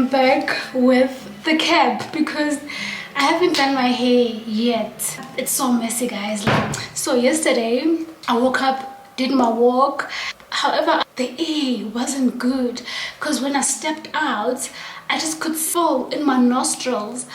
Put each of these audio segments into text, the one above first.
back with the cap because I haven't done my hair yet. It's so messy, guys. So yesterday I woke up, did my walk. However, the air wasn't good because when I stepped out, I just could feel in my nostrils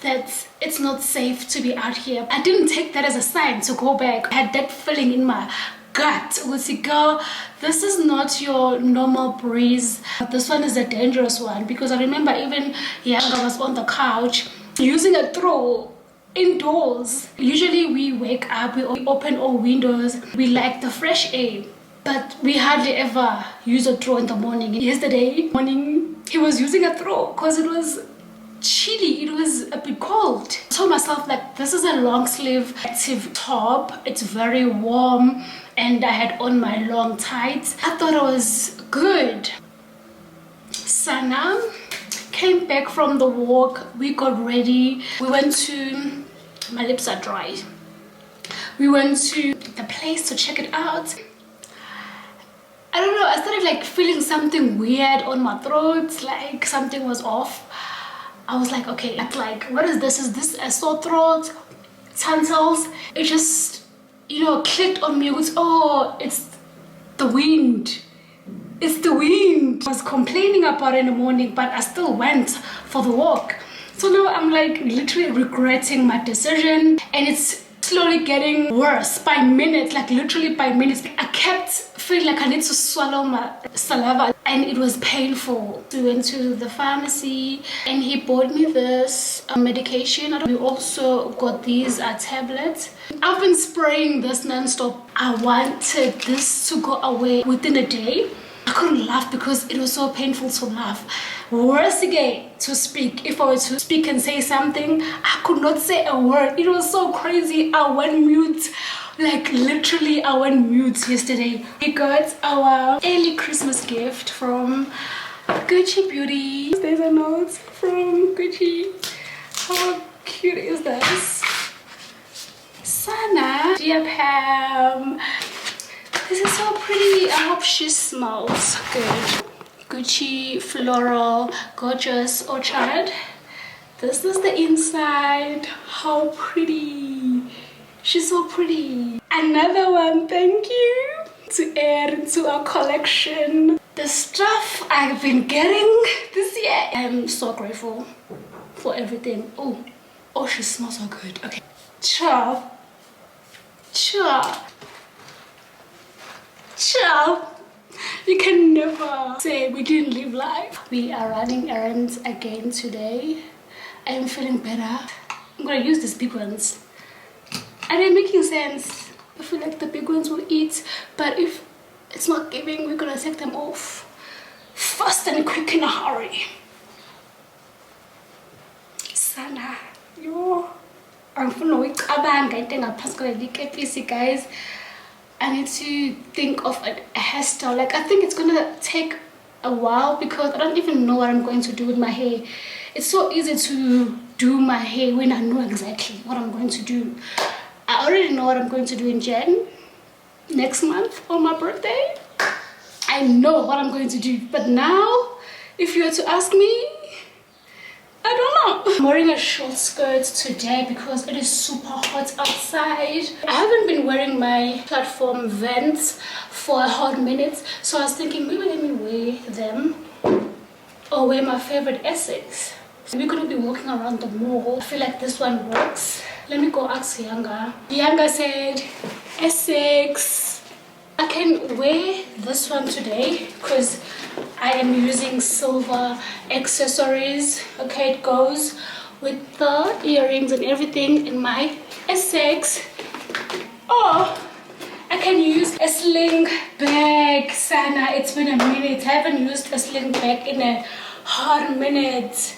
that it's not safe to be out here. I didn't take that as a sign to go back. I had that feeling in my gut. Girl, this is not your normal breeze. This one is a dangerous one because I remember even I was on the couch using a throw indoors. Usually we wake up, we open all windows, we like the fresh air, but we hardly ever use a throw in the morning. Yesterday morning he was using a throw because it was chilly, it was a bit cold. I told myself like this is a long sleeve active top, it's very warm, and I had on my long tights. I thought it was good. Sana came back from the walk, we got ready, we went to, my lips are dry, we went to the place to check it out. I don't know, I started like feeling something weird on my throat, like something was off. I was like, okay, like what is this? Is this a sore throat, tonsils? It just, you know, clicked on me. It was, oh, it's the wind. It's the wind. I was complaining about it in the morning, but I still went for the walk. So now I'm like literally regretting my decision, and it's slowly getting worse by minutes, like literally by minutes. I kept feeling like I need to swallow my saliva and it was painful. We went to the pharmacy and he bought me this medication. We also got these tablets. I've been spraying this non-stop. I wanted this to go away within a day. I couldn't laugh because it was so painful to laugh. Worse again to speak. If I were to speak and say something, I could not say a word. It was so crazy. I went mute. Like literally I went mute yesterday. We got our early Christmas gift from Gucci Beauty. There's a note from Gucci. How cute is this? Sana, dear Pam. This is so pretty. I hope she smells good. Gucci floral gorgeous orchard. This is the inside. How pretty. She's so pretty. Another one, thank you to add to our collection. The stuff I've been getting this year. I'm so grateful for everything. Oh, she smells so good. Okay. Ciao. You can never say we didn't live life. We are running errands again today. I am feeling better. I'm gonna use these big ones. Are they making sense? I feel like the big ones will eat, but if it's not giving, we're gonna take them off fast and quick in a hurry. Sana, yo, I'm feeling guys. I need to think of a hairstyle. Like I think it's gonna take a while because I don't even know what I'm going to do with my hair. It's so easy to do my hair when I know exactly what I'm going to do. I already know what I'm going to do in Jan next month on my birthday. I know what I'm going to do, but now if you were to ask me, I don't know. I'm wearing a short skirt today because it is super hot outside. I haven't been wearing my platform Vans for a hot minute, so I was thinking maybe let me wear them or wear my favorite Essex. We're gonna be walking around the mall. I feel like this one works. Let me go ask Yanga. Yanga said Essex. I can wear this one today because I am using silver accessories. Okay, it goes with the earrings and everything in my Essex. Or I can use a sling bag. Sana, it's been a minute. I haven't used a sling bag in a hot minute.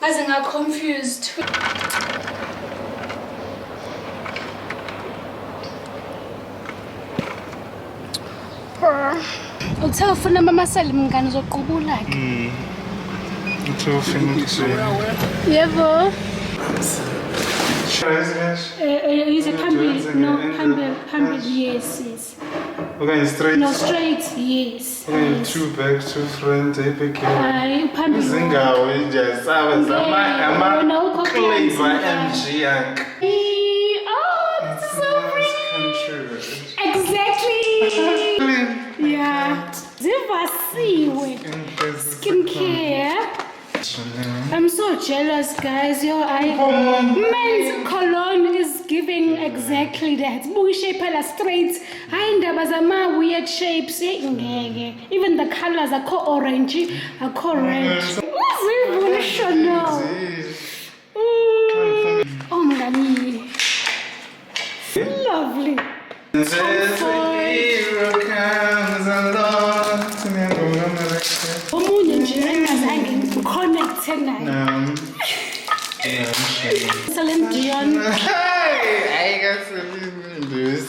I got confused. Uthe ufuna mama Salim ngani zoqubula ke? Uthe ufuna ukuthi Yebo. Shayes. Is it Pambi? No, Pambi, yes. We're going straight. No, straight, yes. We're going 2 back, 2 front, Hayi, phambili. izingawo nje sabe clever MG yank. Oh, this is so pretty. Exactly. Yeah. Zivasiwe. Skincare. I'm so jealous, guys. Men's cologne is giving exactly that. Shape straight. Weird shapes. Even the colors are orange, are red. Oh my god. Lovely. Omunye nje engazange ngiconnecte naye. Celine Dion. I got Celine Dion.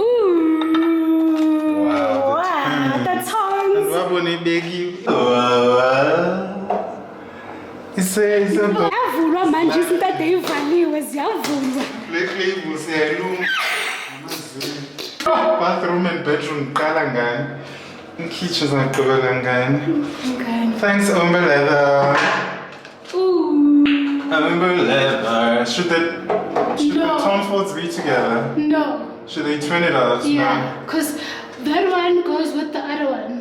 Ooh. Wow, the tongues. Yavulwa manje izinto ade ivaliwe ziyavulwa. Bathroom and bedroom qala ngani? Kitchen zaqhubeka ngani? Thanks Umber Leather. Ooh. Umber Leather. Should the Tom Fords be together? No. Should they twin it out? Yeah, because that one goes with the other one.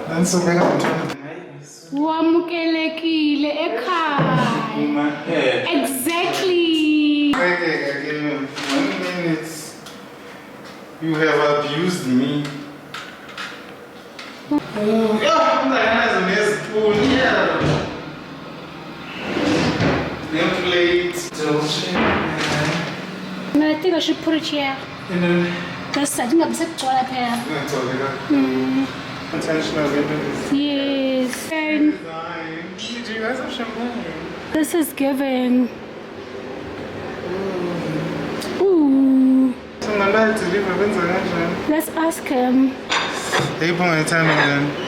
That's a big one. Wamukelekile ekhaya. Exactly. Okay, 1 minute. You have abused me. I think I should put it here. That's I think I'm set to up here. Yes. And you guys have champagne? this is giving. Ooh. Let's ask him.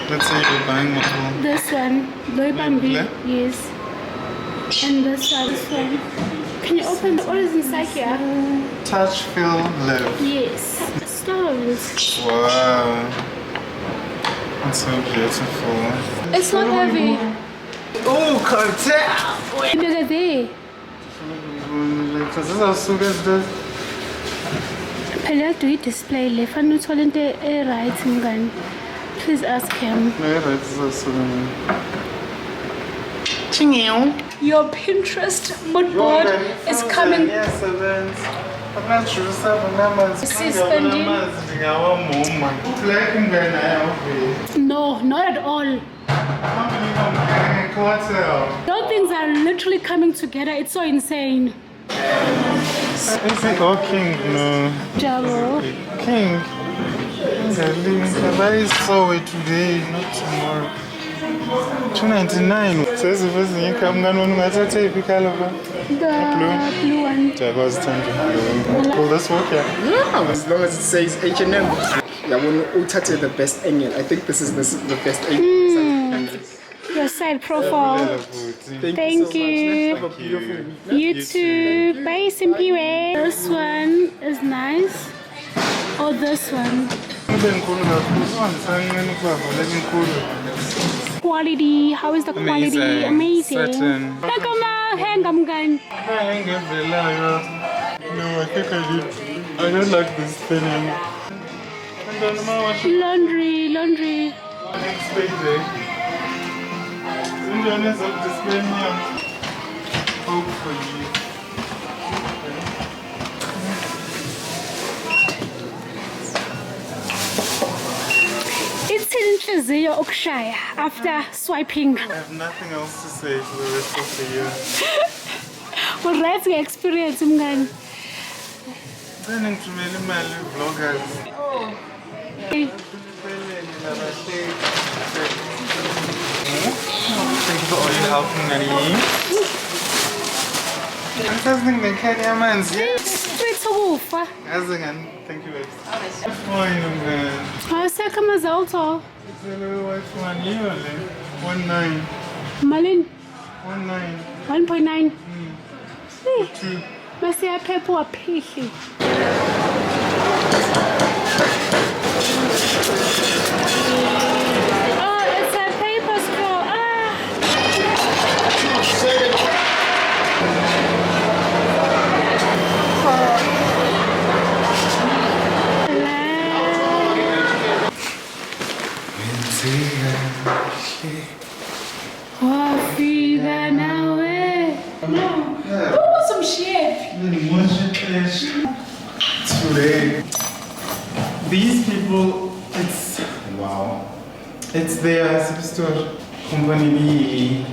Let's say you're buying one. This one. Loibambi. Yes. And this one. Can you open what is inside here? Touch, feel, live. Yes. Stones. Wow. It's so beautiful. It's not heavy. Oh, cartel! Look at there. This is how Sugas does. How do you display left? I'm not telling the right gun. Please ask him. Your Pinterest mood board is coming. No, not at all. Those things are literally coming together. It's so insane. Is it all king? No. Jabo. King. I saw it today, not tomorrow. 299. Says the first thing you come down on the tape, color. The blue one. Jaguar's blue. Will this work? Yeah, as long as it says H&M. Yeah, when you touch the best angle, I think this is the best angle. Your side profile. Thank you. Have a beautiful week. You too. Bye, Simpiwe. This one is nice. Or this one. Quality. How is the quality? Amazing. Certain. Look at my hang gun. No, I think I did. I don't like this spinning. Laundry. Next payday. Enjoyment of the spinning. Hope for you. It's inhliziyo ukushaya after swiping. I have nothing else to say for the rest of the year. Well, that's the experience, mngani. Turning to many vloggers. Oh. Thank you for all your help, Nani. I'm testing the Kenya man's. Straight to wolf. Thank you, babe. Fine, man. How second result? It's a little white one here, 1.9. Malin. 1.9. 1.9. 2. Masi ya pepo wa pihi. Oh, it's a paper straw. Wafika nawe. No. Oh, some shit. Today, these people, it's wow. It's their store company.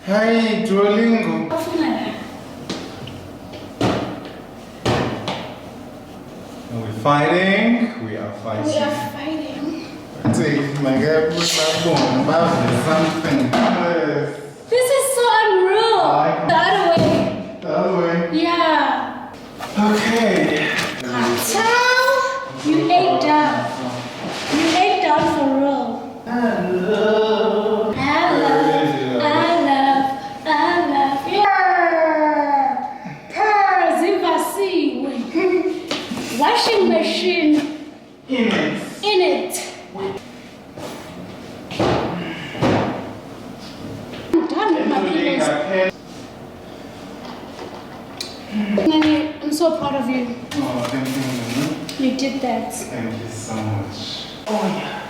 Hi, Duolingo. Are we fighting? We are fighting. We are fighting. Take my guy, put my phone about something. This is so unreal. The other way. The other way. Yeah. Okay. Ciao. You ate down. You ate down for real. I love. Yeah. Purrs, Zivasi. Washing machine. In it. I'm done with my pillows. Nani, I'm so proud of you. Oh, thank you. You did that. Thank you so much. Oh yeah.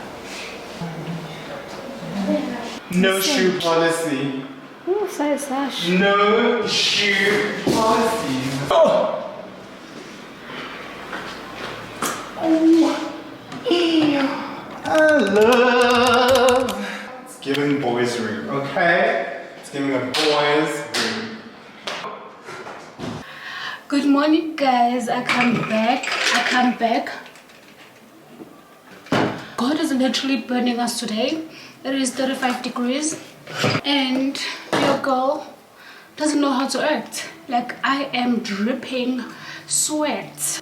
No shoe policy. Oh, so sash. No shoe policy. Oh. I love. It's giving boys room, okay? It's giving a boys room. Good morning, guys. I come back. God is literally burning us today. It is 35 degrees and your girl doesn't know how to act. Like, I am dripping sweat.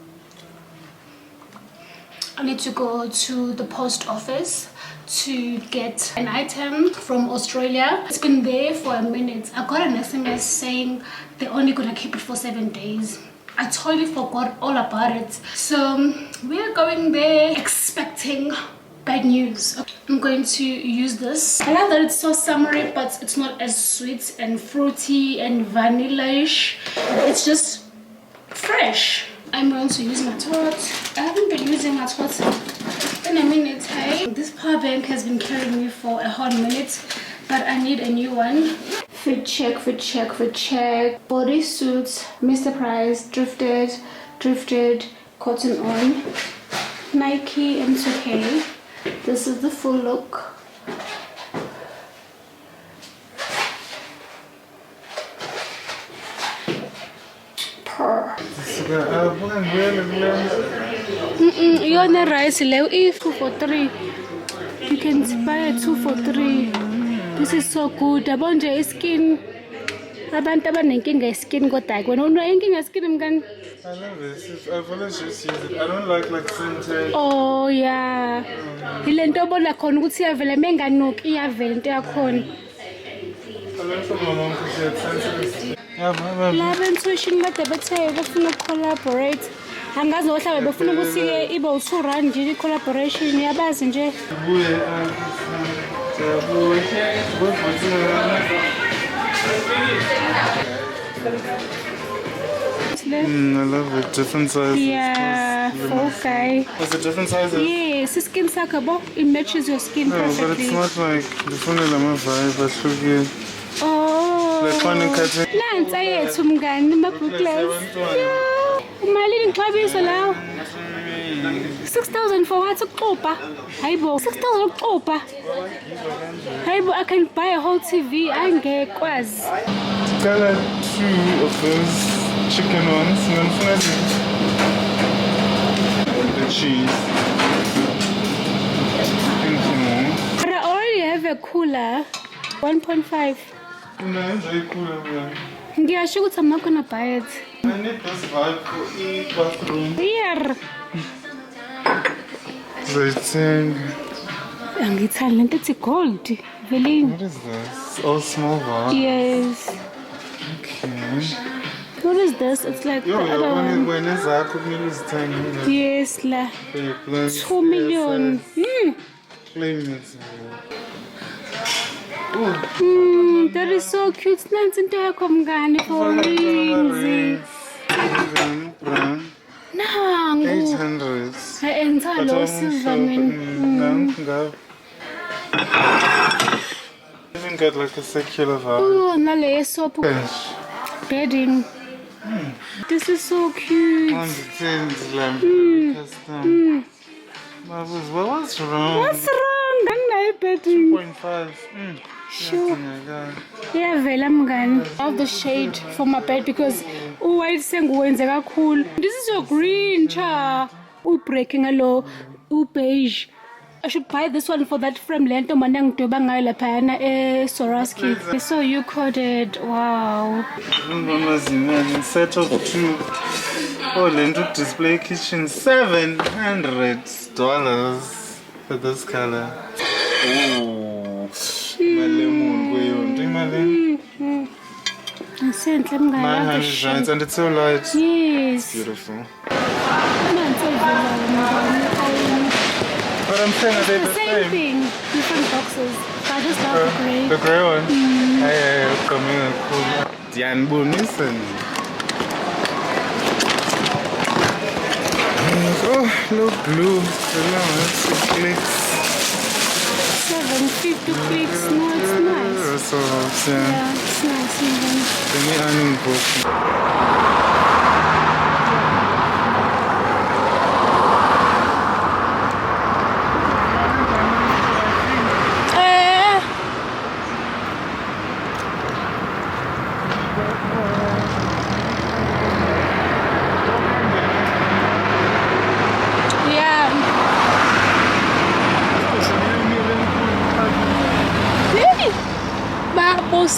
I need to go to the post office to get an item from Australia. It's been there for a minute. I got an SMS saying they're only gonna keep it for 7 days. I totally forgot all about it. So we're going there expecting bad news. I'm going to use this. I love that it's so summery, but it's not as sweet and fruity and vanilla-ish. It's just fresh. I'm going to use my torch. I haven't been using my torch in a minute, hey? This power bank has been carrying me for a hot minute, but I need a new one. Fit check. Bodysuits, Mr. Price, drifted, cotton on, Nike M2K. This is the full look. You're on the rice level if 2 for 3. You can buy a 2 for 3. This is so good. Abonje skin. Abantu abanenkinga skin kodwa wena unenkinga skin mngani. I love this. I've always just used it. I don't like scented. Oh yeah. Ile nto obona khona ukuthi iyavela menganuki iyavela into yakhona. I learned from my mom because she had sensitive. Yeah, Laba intuition kade bethe bafuna collaborate. Angazi ohlabe bafuna ukuthi ke ibe u2 rand nje collaboration yabazi nje. I love it. Different sizes. Yeah, okay. Is it different sizes? Yes, skin sakabo. It matches your skin perfectly. No, but it's not like the phone is my vibe, but so good. Oh. Like fun cutting. Nansi ayethu mngani ma-booklets. Umalini ngixabiso lawo. 6,000 for what? Ukuqopa. Hayibo, 6,000 ukuqopa. Hayibo, I can buy a whole TV. Angekwazi. Got 2 of those chicken ones. The cheese. But I already have a cooler. 1.5. No, it's very cool. Ngiyasho ukuthi I'm not gonna buy it. I need this vibe for each bathroom. Here. Angithandi lento ethi gold. Vele. What is this? Oh, small bar. Yes. Okay. What is this? It's like the other one. Yes, la. 2 million. That is so cute. Snacks into a comgani for rings. Nangu. 800. I enter losses. I mean. Even got like a circular vibe. Oh, nale soap bedding. This is so cute. Custom. What's wrong? What's wrong? I'm bedding. 2.5. Sure. Yeah, vela mngani. I love the shade for my bed because white senguwenzeka cool. This is your green cha. Breaking a low. Beige. I should buy this one for that frame length of manang to bangala pana Swarovski. So you coded. Wow. Set of 2. Oh, Lento display kitchen $700 for this color. Oh, my lemon way on. Do my lemon? 900 rands and it's so light. Yes. Beautiful. But I'm saying are they the same thing, different boxes. But I just love the grey. The grey one? Yeah, coming up cool. Diane Bonison. Oh, look blue. Clicks. 750 clicks. No, it's nice. That's so hot, yeah. Yeah, it's nice even. Let me unbox.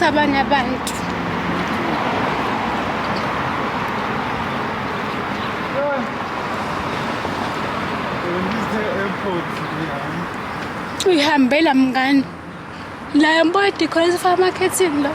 Abanye abantu uyihambela mngani la yambo decorate for marketing lo